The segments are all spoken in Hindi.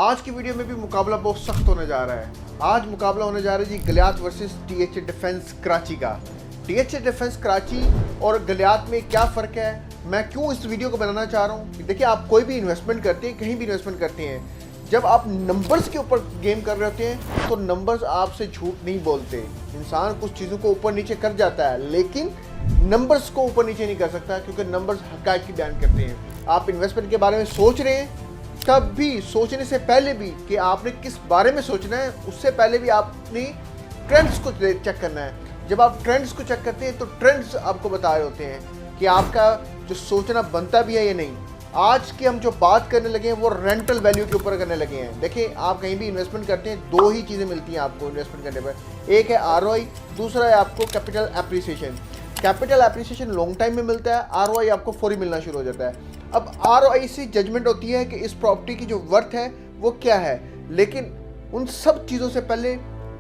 आज की वीडियो में भी मुकाबला बहुत सख्त होने जा रहा है। आज मुकाबला होने जा रहा है जी Galiyat versus THA defence Karachi का। टीएचए डिफेंस कराची और गलियात में क्या फ़र्क है, मैं क्यों इस वीडियो को बनाना चाह रहा हूँ। देखिए, आप कोई भी इन्वेस्टमेंट करते हैं, कहीं भी इन्वेस्टमेंट करते हैं, जब आप नंबर्स के ऊपर गेम कर रहे होते हैं तो नंबर्स आपसे झूठ नहीं बोलते। इंसान कुछ चीज़ों को ऊपर नीचे कर जाता है, लेकिन नंबर्स को ऊपर नीचे नहीं कर सकता, क्योंकि नंबर्स हक़ाइक़ की बयान करते हैं। आप इन्वेस्टमेंट के बारे में सोच रहे हैं, तब भी सोचने से पहले भी कि आपने किस बारे में सोचना है, उससे पहले भी आपने ट्रेंड्स को चेक करना है। जब आप ट्रेंड्स को चेक करते हैं तो ट्रेंड्स आपको बता रहे होते हैं कि आपका जो सोचना बनता भी है या नहीं। आज की हम जो बात करने लगे हैं वो रेंटल वैल्यू के ऊपर करने लगे हैं। देखिए, आप कहीं भी इन्वेस्टमेंट करते हैं, दो ही चीज़ें मिलती हैं आपको इन्वेस्टमेंट करने पर। एक है आरओआई, दूसरा है आपको capital appreciation. Capital appreciation long time में मिलता है, आरओआई आपको फौरी मिलना शुरू हो जाता है। अब आरओआई से जजमेंट होती है कि इस प्रॉपर्टी की जो वर्थ है वो क्या है, लेकिन उन सब चीज़ों से पहले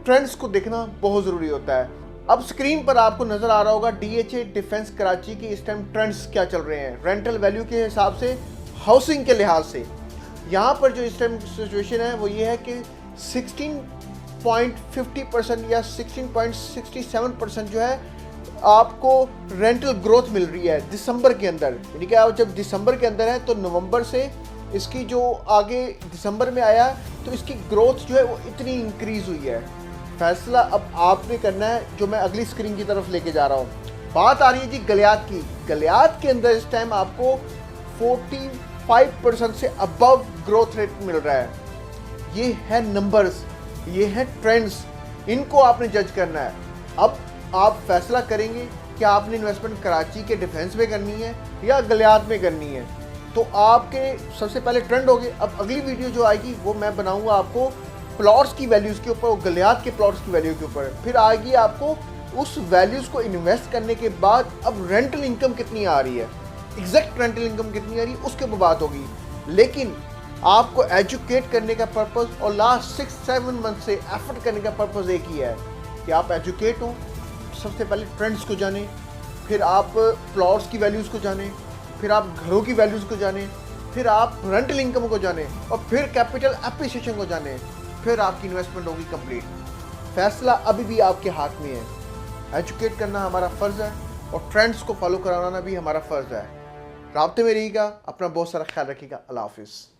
ट्रेंड्स को देखना बहुत ज़रूरी होता है। अब स्क्रीन पर आपको नज़र आ रहा होगा टीएचए डिफेंस कराची की इस टाइम ट्रेंड्स क्या चल रहे हैं रेंटल वैल्यू के हिसाब से, हाउसिंग के लिहाज से। यहाँ पर जो इस टाइम सिचुएशन है वो ये है कि 16.50% या 16.67% जो है आपको रेंटल ग्रोथ मिल रही है दिसंबर के अंदर। यानी कि आप जब दिसंबर के अंदर है तो नवंबर से इसकी जो आगे दिसंबर में आया तो इसकी ग्रोथ जो है वो इतनी इंक्रीज़ हुई है। फैसला अब आपने करना है, जो मैं अगली स्क्रीन की तरफ लेके जा रहा हूँ। बात आ रही है जी गलियात की। गलियात के अंदर इस टाइम आपको 45% से अबव ग्रोथ रेट मिल रहा है। ये है नंबर्स, ये है ट्रेंड्स, इनको आपने जज करना है। अब आप फैसला करेंगे कि आपने इन्वेस्टमेंट कराची के डिफेंस में करनी है या गलियात में करनी है। तो आपके सबसे पहले ट्रेंड हो गए। अब अगली वीडियो जो आएगी वो मैं बनाऊंगा आपको प्लॉट्स की वैल्यूज़ के ऊपर, गलियात के प्लॉट्स की वैल्यू के ऊपर। फिर आएगी आपको उस वैल्यूज़ को इन्वेस्ट करने के बाद अब रेंटल इनकम कितनी आ रही है, एग्जैक्ट रेंटल इनकम कितनी आ रही है, उसके ऊपर बात होगी। लेकिन आपको एजुकेट करने का पर्पज़ और लास्ट 6-7 मंथ से एफर्ट करने का पर्पज़ एक ही है कि आप एजुकेट हो। सबसे पहले ट्रेंड्स को जानें, फिर आप प्लॉट्स की वैल्यूज़ को जानें, फिर आप घरों की वैल्यूज़ को जानें, फिर आप रेंटल इनकम को जानें और फिर कैपिटल एप्रिसिएशन को जानें। फिर आपकी इन्वेस्टमेंट होगी कंप्लीट। फैसला अभी भी आपके हाथ में है। एजुकेट करना हमारा फ़र्ज़ है और ट्रेंड्स को फॉलो कराना भी हमारा फ़र्ज़ है। राब्ते में रहिएगा, अपना बहुत सारा ख्याल रखिएगा। अल्लाह हाफिज़।